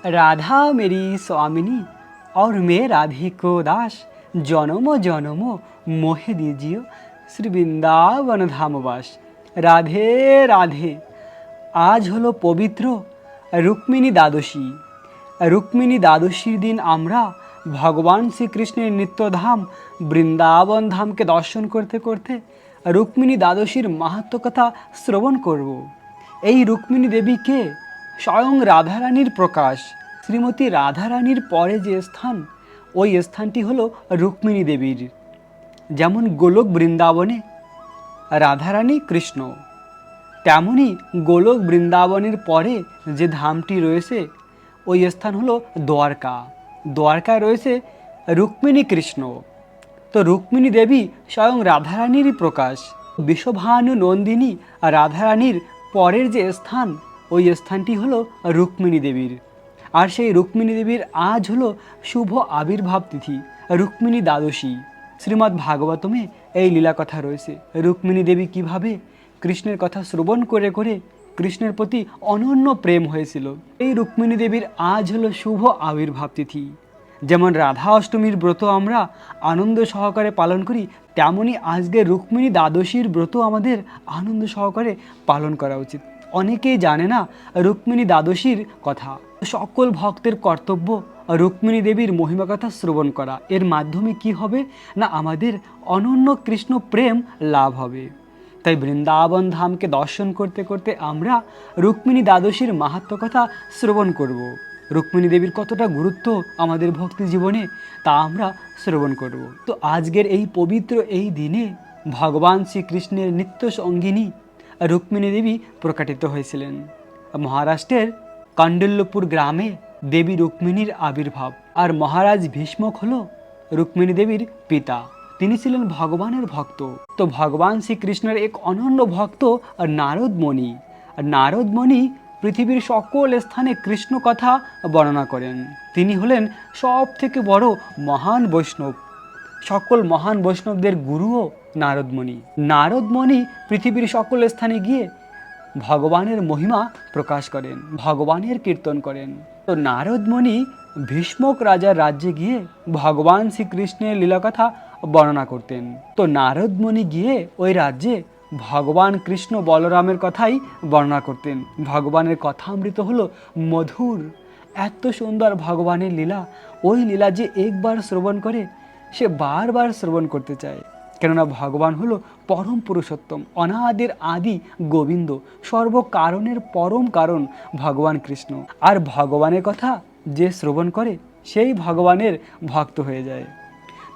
राधा मेरी स्वामिनी और मैं राधे को दास, जन्म जन्म मोहे दीजिए श्री বৃন্দাবন ধামবাস। রাধে রাধে। আজ হলো পবিত্র রুক্মিণী দ্বাদশী। রুক্মিণী দ্বাদশীর দিন আমরা ভগবান শ্রীকৃষ্ণের নিত্যধাম বৃন্দাবন ধামকে দর্শন করতে করতে রুক্মিণী দ্বাদশীর মাহাত্ম্য কথা শ্রবণ করব। এই রুক্মিণী দেবীকে স্বয়ং রাধারানীর প্রকাশ। শ্রীমতী রাধারানীর পরে যে স্থান, ওই স্থানটি হলো রুক্মিণী দেবীর। যেমন গোলক বৃন্দাবনে রাধারানী কৃষ্ণ, তেমনি গোলক বৃন্দাবনের পরে যে ধামটি রয়েছে ওই স্থান হলো দ্বারকা। দ্বারকায় রয়েছে রুক্মিণী কৃষ্ণ। তো রুক্মিণী দেবী স্বয়ং রাধারানীরই প্রকাশ। বিশ্বভানু নন্দিনী রাধারানীর পরের যে স্থান, ওই স্থানটি হলো রুক্মিণী দেবীর। আর সেই রুক্মিণী দেবীর আজ হলো শুভ আবির্ভাব তিথি, রুক্মিণী দ্বাদশী। শ্রীমদ্ ভাগবতমে এই লীলা কথা রয়েছে। রুক্মিণী দেবী কিভাবে কৃষ্ণের কথা শ্রবণ করে করে কৃষ্ণের প্রতি অনন্য প্রেম হয়েছিল। এই রুক্মিণী দেবীর আজ হলো শুভ আবির্ভাব তিথি। যেমন রাধা অষ্টমীর ব্রত আমরা আনন্দ সহকারে পালন করি, তেমনি আজকে রুক্মিণী দ্বাদশীর ব্রত আমাদের আনন্দ সহকারে পালন করা উচিত। অনেকেই জানে না রুক্মিণী দ্বাদশীর কথা। সকল ভক্তের কর্তব্য রুক্মিণী দেবীর মহিমা কথা শ্রবণ করা। এর মাধ্যমে কি হবে না, আমাদের অনন্য কৃষ্ণ প্রেম লাভ হবে। তাই বৃন্দাবন ধামকে দর্শন করতে করতে আমরা রুক্মিণী দ্বাদশীর মাহাত্ম্য কথা শ্রবণ করব। রুক্মিণী দেবীর কতটা গুরুত্ব আমাদের ভক্তি জীবনে তা আমরা শ্রবণ করব। তো আজকের এই পবিত্র এই দিনে ভগবান শ্রীকৃষ্ণের নিত্য সঙ্গিনী রুক্মিণী দেবী প্রকাটিত হয়েছিলেন। মহারাষ্ট্রের কান্ডল্যপুর গ্রামে দেবী রুক্মিণীর আবির্ভাব। আর মহারাজ ভীষ্মক হলো রুক্মিণী দেবীর পিতা। তিনি ছিলেন ভগবানের ভক্ত। তো ভগবান শ্রীকৃষ্ণের এক অনন্য ভক্ত নারদমণি। নারদমণি পৃথিবীর সকল স্থানে কৃষ্ণ কথা বর্ণনা করেন। তিনি হলেন সব থেকে বড় মহান বৈষ্ণব। সকল মহান বৈষ্ণবদের গুরুও নারদমণি। নারদমণি পৃথিবীর সকল স্থানে গিয়ে ভগবানের মহিমা প্রকাশ করেন, ভগবানের কীর্তন করেন। তো নারদমণি ভীষ্মক রাজার রাজ্যে গিয়ে ভগবান শ্রীকৃষ্ণের লীলাকথা বর্ণনা করতেন। তো নারদমণি গিয়ে ওই রাজ্যে ভগবান কৃষ্ণ বলরামের কথাই বর্ণনা করতেন। ভগবানের কথামৃত হলো মধুর, এত সুন্দর ভগবানের লীলা। ওই লীলা যে একবার শ্রবণ করে সে বারবার শ্রবণ করতে চায়। কেননা ভগবান হলো পরম পুরুষোত্তম, অনাদির আদি গোবিন্দ, সর্বকারণের পরম কারণ ভগবান কৃষ্ণ। আর ভগবানের কথা যে শ্রবণ করে সেই ভগবানের ভক্ত হয়ে যায়।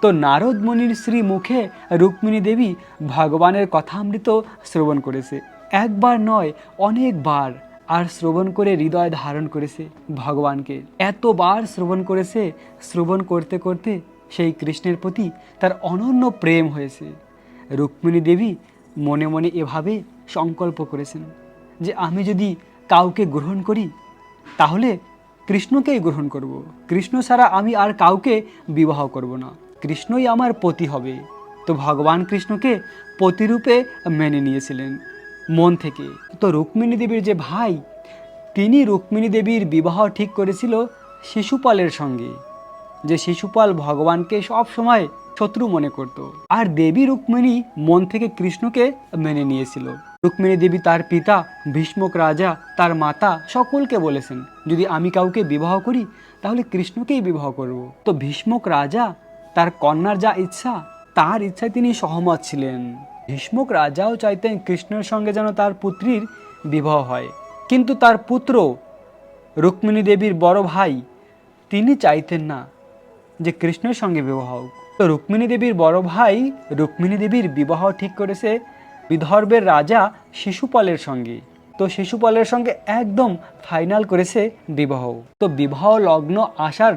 তো নারদ মুনির শ্রী মুখে রুক্মিণী দেবী ভগবানের কথামৃত শ্রবণ করেছে। একবার নয়, অনেকবার। আর শ্রবণ করে হৃদয় ধারণ করেছে ভগবানকে। এতবার শ্রবণ করেছে, শ্রবণ করতে করতে সেই কৃষ্ণের প্রতি তার অনন্য প্রেম হয়েছে। রুক্মিণী দেবী মনে মনে এভাবে সংকল্প করেছেন যে আমি যদি কাউকে গ্রহণ করি তাহলে কৃষ্ণকেই গ্রহণ করব। কৃষ্ণ ছাড়া আমি আর কাউকে বিবাহ করব না, কৃষ্ণই আমার পতি হবে। তো ভগবান কৃষ্ণকে পতিরূপে মেনে নিয়েছিলেন মন থেকে। তো রুক্মিণী দেবীর যে ভাই, তিনি রুক্মিণী দেবীর বিবাহ ঠিক করেছিল শিশুপালের সঙ্গে, যে শিশুপাল ভগবানকে সব সময় শত্রু মনে করত। আর দেবী রুক্মিণী মন থেকে কৃষ্ণকে মেনে নিয়েছিল। রুক্মিণী দেবী তার পিতা ভীষ্মক রাজা, তার মাতা সকলকে বলেছেন যদি আমি কাউকে বিবাহ করি তাহলে কৃষ্ণকেই বিবাহ করব। তো ভীষ্মক রাজা তার কন্যার যা ইচ্ছা, তার ইচ্ছায় তিনি সহমত ছিলেন। ভীষ্মক রাজাও চাইতেন কৃষ্ণের সঙ্গে যেন তার পুত্রীর বিবাহ হয়, কিন্তু তার পুত্র রুক্মিণী দেবীর বড় ভাই তিনি চাইতেন না যে কৃষ্ণের সঙ্গে বিবাহ হোক। তো রুক্মিণী দেবীর বড় ভাই রুক্মিণী দেবীর বিবাহ ঠিক করেছে বিদর্ভের রাজা শিশুপালের সঙ্গে। তো শিশুপালের সঙ্গে একদম ফাইনাল করেছে বিবাহ। তো বিবাহ লগ্ন আসার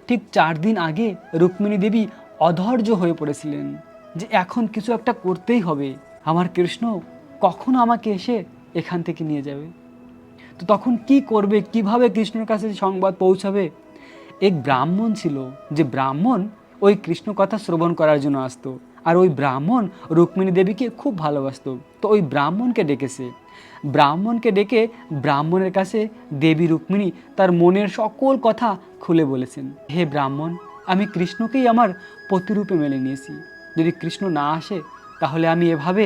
ঠিক 4 দিন আগে রুক্মিণী দেবী অধৈর্য হয়ে পড়েছিলেন যে এখন কিছু একটা করতেই হবে, আমার কৃষ্ণ কখন আমাকে এসে এখান থেকে নিয়ে যাবে। তো তখন কি করবে, কিভাবে কৃষ্ণের কাছে সংবাদ পৌঁছাবে। এক ব্রাহ্মণ ছিল, যে ব্রাহ্মণ ওই কৃষ্ণ কথা শ্রবণ করার জন্য আসতো। আর ওই ব্রাহ্মণ রুক্মিণী দেবীকে খুব ভালোবাসতো। তো ওই ব্রাহ্মণকে ডেকেছে ব্রাহ্মণকে ডেকে ব্রাহ্মণের কাছে দেবী রুক্মিণী তার মনের সকল কথা খুলে বলেছেন। হে ব্রাহ্মণ, আমি কৃষ্ণকেই আমার পতিরূপে মেনে নিয়েছি। যদি কৃষ্ণ না আসে তাহলে আমি এভাবে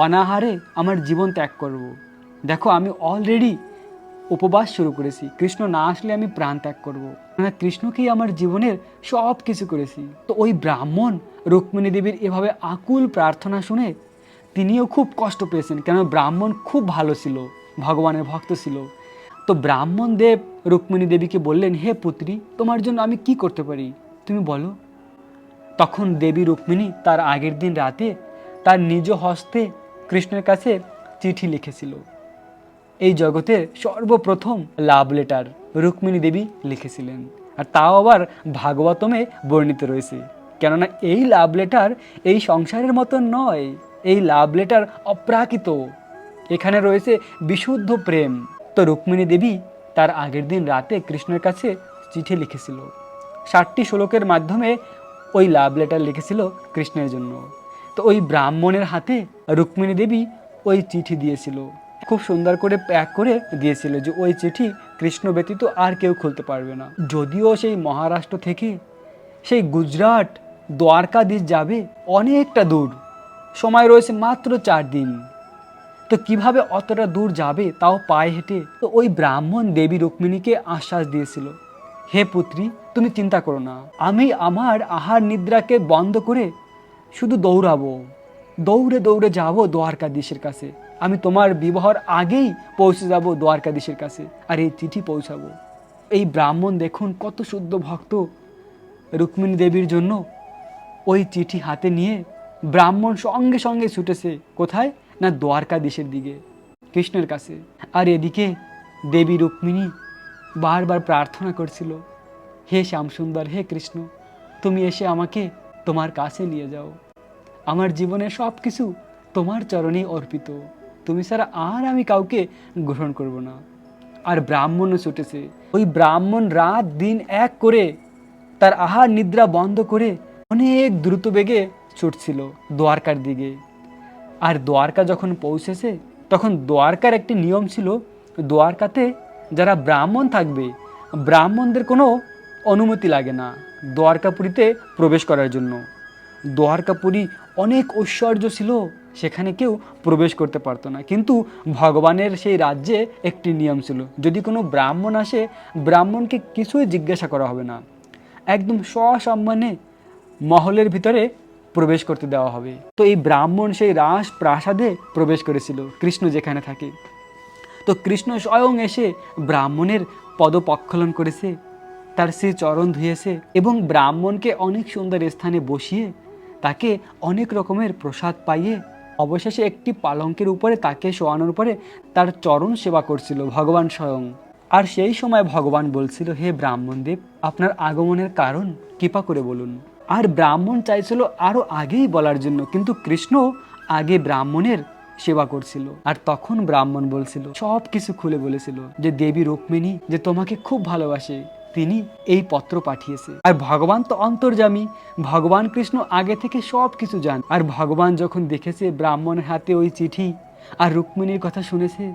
অনাহারে আমার জীবন ত্যাগ করব। দেখো, আমি অলরেডি উপবাস শুরু করেছি। কৃষ্ণ না আসলে আমি প্রাণ ত্যাগ করব। মানে কৃষ্ণকেই আমার জীবনের সব কিছু করেছি। তো ওই ব্রাহ্মণ রুক্মিণী দেবীর এভাবে আকুল প্রার্থনা শুনে তিনিও খুব কষ্ট পেয়েছেন, কেন ব্রাহ্মণ খুব ভালো ছিল, ভগবানের ভক্ত ছিল। তো ব্রাহ্মণ দেব রুক্মিণী দেবীকে বললেন, হে পুত্রী, তোমার জন্য আমি কি করতে পারি, তুমি বলো। তখন দেবী রুক্মিণী তার আগের দিন রাতে তার নিজ হস্তে কৃষ্ণের কাছে চিঠি লিখেছিল। এই জগতের সর্বপ্রথম লাভ লেটার রুক্মিণী দেবী লিখেছিলেন, আর তাও আবার ভাগবতমে বর্ণিত রয়েছে। কেননা এই লাভ লেটার এই সংসারের মতো নয়, এই লাভ লেটার অপ্রাকৃত, এখানে রয়েছে বিশুদ্ধ প্রেম। তো রুক্মিণী দেবী তার আগের দিন রাতে কৃষ্ণের কাছে চিঠি লিখেছিল। 60টি শ্লোকের মাধ্যমে ওই লাভ লেটার লিখেছিল কৃষ্ণের জন্য। তো ওই ব্রাহ্মণের হাতে রুক্মিণী দেবী ওই চিঠি দিয়েছিল, খুব সুন্দর করে প্যাক করে দিয়েছিল যে ওই চিঠি কৃষ্ণ ব্যতীত আর কেউ খুলতে পারবে না। যদিও সেই মহারাষ্ট্র থেকে সেই গুজরাট দ্বারকাধীশ যাবে অনেকটা দূর, সময় রয়েছে মাত্র 4 দিন। তো কিভাবে অতটা দূর যাবে, তাও পায়ে হেঁটে? তো ওই ব্রাহ্মণ দেবী রুক্মিণীকে আশ্বাস দিয়েছিল, হে পুত্রী, তুমি চিন্তা করো না, আমি আমার আহার নিদ্রাকে বন্ধ করে শুধু দৌড়াবো, দৌড়ে দৌড়ে যাব দ্বারকাধীশের কাছে। আমি তোমার বিবাহর আগেই পৌঁছে যাব দ্বারকাধীশের কাছে, আর এই চিঠি পৌঁছাবো। এই ব্রাহ্মণ দেখুন কত শুদ্ধ ভক্ত। রুক্মিণী দেবীর জন্য ওই চিঠি হাতে নিয়ে ব্রাহ্মণ সঙ্গে সঙ্গে ছুটেছে কোথায় না, দ্বারকাধীশের দিকে, কৃষ্ণের কাছে। আর এদিকে দেবী রুক্মিণী বারবার প্রার্থনা করছিল, হে শ্যামসুন্দর, হে কৃষ্ণ, তুমি এসে আমাকে তোমার কাছে নিয়ে যাও। আমার জীবনের সব কিছু তোমার চরণেই অর্পিত, তুমি ছাড়া আর আমি কাউকে গ্রহণ করব না। আর ব্রাহ্মণও ছুটেছে। ওই ব্রাহ্মণ রাত দিন এক করে তার আহার নিদ্রা বন্ধ করে অনেক দ্রুত বেগে ছুটছিল দ্বারকার দিকে। আর দ্বারকা যখন পৌঁছেছে তখন দ্বারকার একটি নিয়ম ছিল, দ্বারকাতে যারা ব্রাহ্মণ থাকবে ব্রাহ্মণদের কোনো অনুমতি লাগে না দ্বারকাপুরীতে প্রবেশ করার জন্য। দ্বারকাপুরী অনেক ঐশ্বর্য ছিল, সেখানে কেউ প্রবেশ করতে পারতো না। কিন্তু ভগবানের সেই রাজ্যে একটি নিয়ম ছিল, যদি কোনো ব্রাহ্মণ আসে ব্রাহ্মণকে কিছুই জিজ্ঞাসা করা হবে না, একদম সসম্মানে মহলের ভিতরে প্রবেশ করতে দেওয়া হবে। তো এই ব্রাহ্মণ সেই রাস প্রাসাদে প্রবেশ করেছিল কৃষ্ণ যেখানে থাকে। তো কৃষ্ণ স্বয়ং এসে ব্রাহ্মণের পদপক্ষলন করেছে, তার শ্রী চরণ ধুয়েছে এবং ব্রাহ্মণকে অনেক সুন্দর স্থানে বসিয়ে তাকে অনেক রকমের প্রসাদ পাইয়ে অবশেষে একটি পালঙ্কের উপরে তাকে শোয়ানোর পরে তার চরণ সেবা করছিল ভগবান স্বয়ং। আর সেই সময় ভগবান বলছিল, হে ব্রাহ্মণদেব, আপনার আগমনের কারণ কৃপা করে বলুন। আর ব্রাহ্মণ চাইছিল আরো আগেই বলার জন্য, কিন্তু কৃষ্ণ আগে ব্রাহ্মণের সেবা করছিল। আর তখন ব্রাহ্মণ বলছিল, সব কিছু খুলে বলেছিল যে দেবী রুক্মিণী যে তোমাকে খুব ভালোবাসে, তিনি এই পত্র পাঠিয়েছে। আর ভগবান তো অন্তর্যামী, ভগবান কৃষ্ণ আগে থেকে সব কিছু জান। আর ভগবান যখন দেখেছে ব্রাহ্মণের হাতে ওই চিঠি আর রুক্মিণীর কথা শুনেছে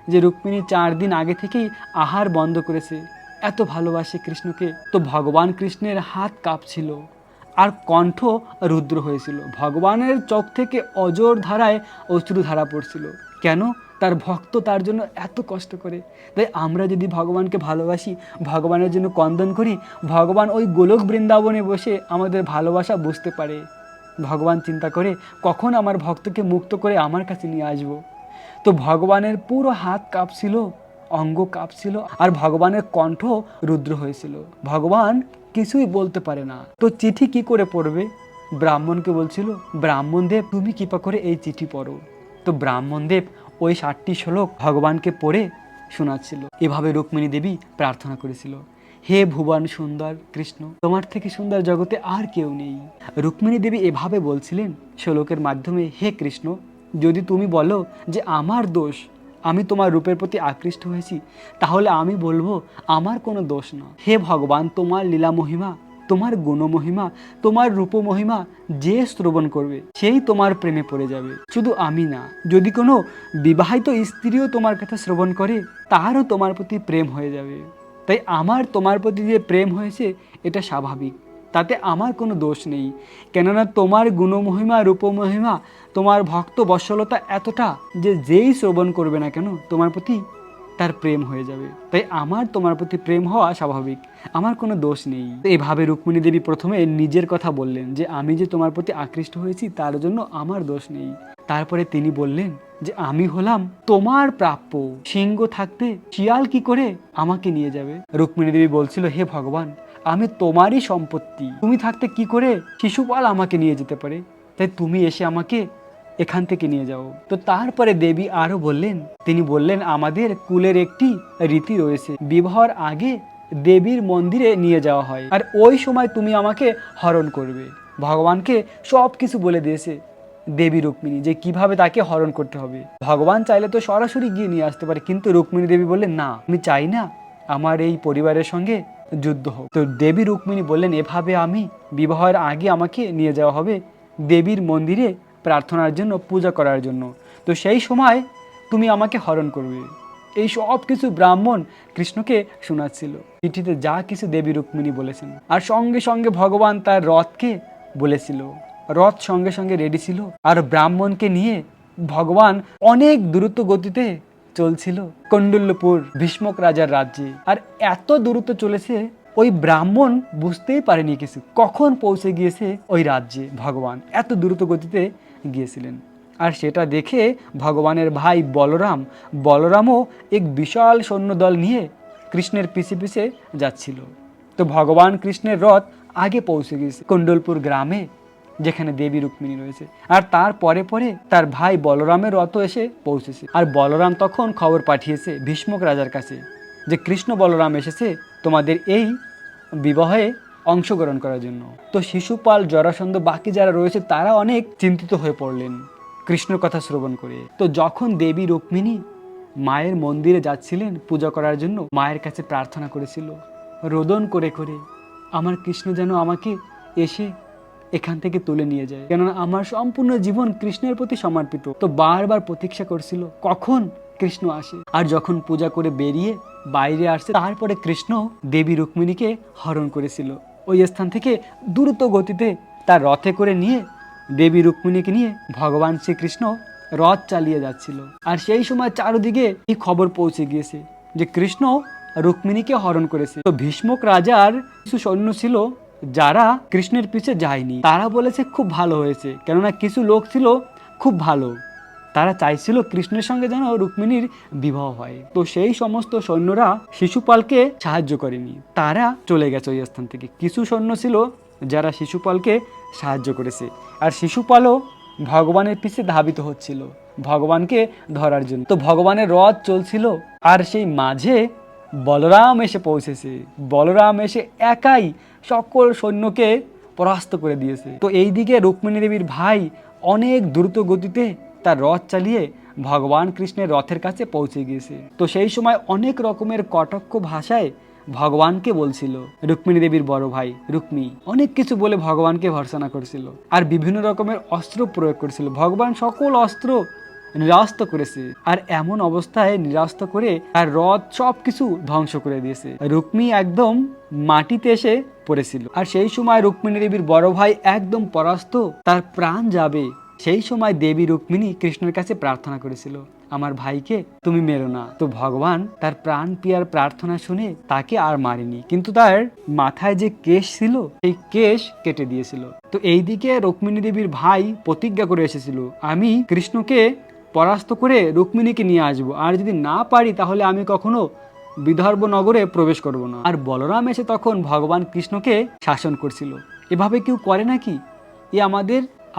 যে রুক্মিণী 4 দিন আগে থেকেই আহার বন্ধ করেছে, এত ভালোবাসে কৃষ্ণকে, তো ভগবান কৃষ্ণের হাত কাঁপছিল আর কণ্ঠ রুদ্র হয়েছিল। ভগবানের চোখ থেকে অজর ধারায় অশ্রুধারা পড়ছিল। কেন? তার ভক্ত তার জন্য এত কষ্ট করে। তাই আমরা যদি ভগবানকে ভালোবাসি, ভগবানের জন্য কন্দন করি, ভগবান ওই গোলক বৃন্দাবনে বসে আমাদের ভালোবাসা বুঝতে পারে। ভগবান চিন্তা করে কখন আমার ভক্তকে মুক্ত করে আমার কাছে নিয়ে আসবো। তো ভগবানের পুরো হাত কাঁপছিল, অঙ্গ কাঁপছিল, আর ভগবানের কণ্ঠ রুদ্র হয়েছিল। ভগবান কিছুই বলতে পারে না। তো চিঠি কি করে পড়বে? ব্রাহ্মণকে বলছিল, ব্রাহ্মণদেব তুমি কৃপা করে এই চিঠি পড়ো। তো ব্রাহ্মণদেব ওই 60টি শ্লোক ভগবানকে পড়ে শোনাচ্ছিল। এভাবে রুক্মিণী দেবী প্রার্থনা করেছিল, হে ভুবন সুন্দর কৃষ্ণ, তোমার থেকে সুন্দর জগতে আর কেউ নেই। রুক্মিণী দেবী এভাবে বলছিলেন শ্লোকের মাধ্যমে, হে কৃষ্ণ, যদি তুমি বলো যে আমার দোষ, আমি তোমার রূপের প্রতি আকৃষ্ট হয়েছি, তাহলে আমি বলবো আমার কোনো দোষ না। হে ভগবান, তোমার লীলা মহিমা তোমার গুণমহিমা, তোমার রূপমহিমা যে শ্রবণ করবে সেই তোমার প্রেমে পড়ে যাবে। শুধু আমি না, যদি কোনো বিবাহিত স্ত্রীও তোমার কথা শ্রবণ করে তারও তোমার প্রতি প্রেম হয়ে যাবে। তাই আমার তোমার প্রতি যে প্রেম হয়েছে এটা স্বাভাবিক, তাতে আমার কোনো দোষ নেই। কেননা তোমার গুণমহিমা, রূপমহিমা, তোমার ভক্ত বৎসলতা এতটা যে যেই শ্রবণ করবে না কেন তোমার প্রতি তার প্রেম হয়ে যাবে। তাই আমার তোমার প্রতি প্রেম হওয়া স্বাভাবিক, আমার কোনো দোষ নেই। এভাবে রুক্মিণী দেবী প্রথমে নিজের কথা বললেন যে আমি যে তোমার প্রতি আকৃষ্ট হয়েছি তার জন্য আমার দোষ নেই। তারপরে তিনি বললেন যে আমি হলাম তোমার প্রাপ্য, সিংহ থাকতে শিয়াল কি করে আমাকে নিয়ে যাবে। রুক্মিণী দেবী বলছিল, হে ভগবান, আমি তোমারই সম্পত্তি, তুমি থাকতে কি করে শিশুপাল আমাকে নিয়ে যেতে পারে, তাই তুমি এসে আমাকে এখান থেকে নিয়ে যাও। তো তারপরে দেবী আরো বললেন, তিনি বললেন আমাদের কুলের একটি রীতি রয়েছে, বিবাহের আগে দেবীর মন্দিরে নিয়ে যাওয়া হয়, আর ওই সময় তুমি আমাকে হরণ করবে। ভগবানকে সব কিছু বলে দিয়েছে দেবী রুক্মিণী যে কিভাবে তাকে হরণ করতে হবে। ভগবান চাইলে তো সরাসরি গিয়ে নিয়ে আসতে পারে, কিন্তু রুক্মিণী দেবী বললেন না, আমি চাই না আমার এই পরিবারের সঙ্গে যুদ্ধ হোক। তো দেবী রুক্মিণী বললেন এভাবে আমি বিবাহের আগে আমাকে নিয়ে যাওয়া হবে দেবীর মন্দিরে প্রার্থনার জন্য, পূজা করার জন্য। তো সেই সময় তুমি আমাকে হরণ করবে। এই সব কিছু ব্রাহ্মণ কৃষ্ণকে শোনাচ্ছিল, চিঠিতে যা কিছু দেবী রুক্মিণী বলেছেন। আর সঙ্গে সঙ্গে ভগবান তার রথকে বলেছিল, রথ সঙ্গে সঙ্গে রেডি ছিল, আর ব্রাহ্মণকে নিয়ে ভগবান অনেক দ্রুত গতিতে চলছিল কণ্ডল্যপুর ভীষ্মক রাজার রাজ্যে। আর এত দ্রুত চলেছে ওই ব্রাহ্মণ বুঝতেই পারেনি কিছু, কখন পৌঁছে গিয়েছে ওই রাজ্যে। ভগবান এত দ্রুত গতিতে গিয়েছিলেন। আর সেটা দেখে ভগবানের ভাই বলরামও এক বিশাল সৈন্যদল নিয়ে কৃষ্ণের পিছে পিছে যাচ্ছিল। তো ভগবান কৃষ্ণের রথ আগে পৌঁছে গিয়েছে কণ্ডলপুর গ্রামে, যেখানে দেবী রুক্মিণী রয়েছে। আর তার পরে পরে তার ভাই বলরামের রথও এসে পৌঁছেছে। আর বলরাম তখন খবর পাঠিয়েছে ভীষ্মক রাজার কাছে যে কৃষ্ণ বলরাম এসেছে তোমাদের এই বিবাহে অংশগ্রহণ করার জন্য। তো শিশুপাল, জরাসন্ধ, বাকি যারা রয়েছে তারা অনেক চিন্তিত হয়ে পড়লেন কৃষ্ণর কথা শ্রবণ করে। তো যখন দেবী রুক্মিণী মায়ের মন্দিরে যাচ্ছিলেন পূজা করার জন্য, মায়ের কাছে প্রার্থনা করেছিল রোদন করে করে, আমার কৃষ্ণ যেন আমাকে এসে এখান থেকে তুলে নিয়ে যায়, কেননা আমার সম্পূর্ণ জীবন কৃষ্ণের প্রতি সমর্পিত। তো বারবার প্রতীক্ষা করছিল কখন কৃষ্ণ আসে। আর যখন পূজা করে বেরিয়ে বাইরে আসছে, তারপরে কৃষ্ণ দেবী রুক্মিণীকে হরণ করেছিল। ওই স্থান থেকে দ্রুত গতিতে তার রথে করে নিয়ে দেবী রুক্মিণীকে নিয়ে ভগবান শ্রীকৃষ্ণ রথ চালিয়ে যাচ্ছিল। আর সেই সময় চারদিকে এই খবর পৌঁছে গিয়েছে যে কৃষ্ণ রুক্মিণীকে হরণ করেছে। তো ভীষ্মক রাজার কিছু সৈন্য ছিল যারা কৃষ্ণের পিছে যায়নি, তারা বলেছে খুব ভালো হয়েছে, কেননা কিছু লোক ছিল খুব ভালো, তারা চাইছিল কৃষ্ণের সঙ্গে যেন রুক্মিণীর বিবাহ হয়। তো সেই সমস্ত সৈন্যরা শিশুপালকে সাহায্য করেনি, তারা চলে গেছে ওই স্থান থেকে। কিছু সৈন্য ছিল যারা শিশুপালকে সাহায্য করেছে, আর শিশুপালও ভগবানের পিছে ধাবিত হচ্ছিল ভগবানকে ধরার জন্য। তো ভগবানের রথ চলছিল, আর সেই মাঝে বলরাম এসে পৌঁছেছে। বলরাম এসে একাই সকল সৈন্যকে পরাস্ত করে দিয়েছে। তো এইদিকে রুক্মিণী দেবীর ভাই অনেক দ্রুত গতিতে তার রথ চালিয়ে ভগবান কৃষ্ণের রথের কাছে পৌঁছে গিয়েছে। তো সেই সময় অনেক রকমের কটক্ষ ভাষায় ভগবানকে বলছিল রুক্মিণী দেবীর বড় ভাই রুক্মী, অনেক কিছু বলে ভগবানকে ভর্ৎসনা করছিল, আর বিভিন্ন রকমের অস্ত্র প্রয়োগ করেছিল। ভগবান সকল অস্ত্র নিরস্ত করেছে, আর এমন অবস্থায় নিরস্ত করে তার রথ সবকিছু ধ্বংস করে দিয়েছে। রুক্মী একদম মাটিতে এসে পড়েছিল। আর সেই সময় রুক্মিণী দেবীর বড় ভাই একদম পরাস্ত, তার প্রাণ যাবে। সেই সময় দেবী রুক্মিণী কৃষ্ণের কাছে প্রার্থনা করেছিল আমার ভাইকে তুমি মেরো না। তো ভগবান তার প্রাণ প্রিয়ার প্রার্থনা শুনে তাকে আর মারেনি, কিন্তু তার মাথায় যে কেশ ছিল সেই কেশ কেটে দিয়েছিল। তো এইদিকে রুক্মিণী দেবীর ভাই প্রতিজ্ঞা করে এসেছিল আমি কৃষ্ণকে পরাস্ত করে রুক্মিণীকে নিয়ে আসবো, আর যদি না পারি তাহলে আমি কখনো বিদর্ভ নগরে প্রবেশ করব না। আর বলরাম এসে তখন ভগবান কৃষ্ণকে শাসন করছিল, এভাবে কেউ করে নাকি, এ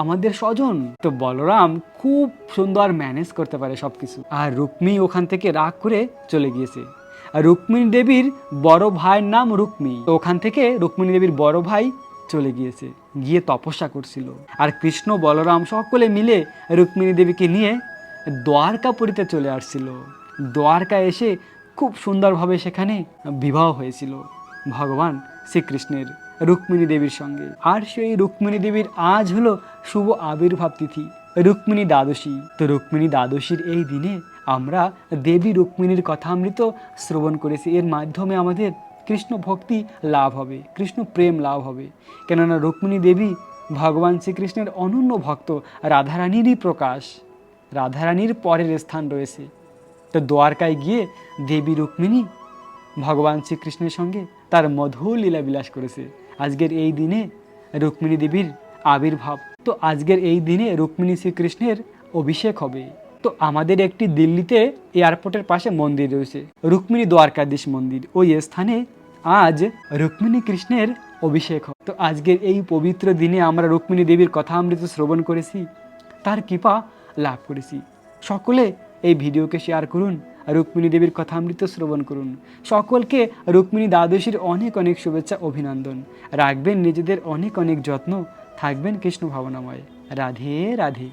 আমাদের স্বজন। তো বলরাম খুব সুন্দর ম্যানেজ করতে পারে সবকিছু। আর রুক্মী ওখান থেকে রাগ করে চলে গিয়েছে। আর রুক্মিণী দেবীর বড় ভাইয়ের নাম রুক্মী। তো ওখান থেকে রুক্মিণী দেবীর বড় ভাই চলে গিয়েছে, গিয়ে তপস্যা করছিল। আর কৃষ্ণ বলরাম সকলে মিলে রুক্মিণী দেবীকে নিয়ে দ্বারকাপুরীতে চলে আসছিল। দ্বারকা এসে খুব সুন্দরভাবে সেখানে বিবাহ হয়েছিল ভগবান শ্রীকৃষ্ণের রুক্মিণী দেবীর সঙ্গে। আর সেই রুক্মিণী দেবীর আজ হলো শুভ আবির্ভাব তিথি, রুক্মিণী দ্বাদশী। তো রুক্মিণী দ্বাদশীর এই দিনে আমরা দেবী রুক্মিণীর কথামৃত শ্রবণ করেছি। এর মাধ্যমে আমাদের কৃষ্ণ ভক্তি লাভ হবে, কৃষ্ণ প্রেম লাভ হবে। কেননা রুক্মিণী দেবী ভগবান শ্রীকৃষ্ণের অনন্য ভক্ত, রাধারানীরই প্রকাশ, রাধারানীর পরের স্থান রয়েছে। তো দ্বারকায় গিয়ে দেবী রুক্মিণী ভগবান শ্রীকৃষ্ণের সঙ্গে তার মধুর লীলা বিলাস করেছে। আজকের এই দিনে রুক্মিণী দেবীর আবির্ভাব। তো আজকের এই দিনে রুক্মিণী শ্রীকৃষ্ণের অভিষেক হবে। তো আমাদের একটি দিল্লিতে এয়ারপোর্টের পাশে মন্দির রয়েছে, রুক্মিণী দ্বারকাধীশ মন্দির। ওই স্থানে আজ রুক্মিণী কৃষ্ণের অভিষেক হয়। তো আজকের এই পবিত্র দিনে আমরা রুক্মিণী দেবীর কথামৃত শ্রবণ করেছি, তার কৃপা লাভ করেছি। সকলে এই ভিডিওকে শেয়ার করুন, রুক্মিণী দেবীর কথামৃত শ্রবণ করুন। সকলকে রুক্মিণী দ্বাদশীর অনেক অনেক শুভেচ্ছা, অভিনন্দন। রাখবেন নিজেদের অনেক অনেক যত্ন, থাকবেন কৃষ্ণ ভাবনাময়। রাধে রাধে।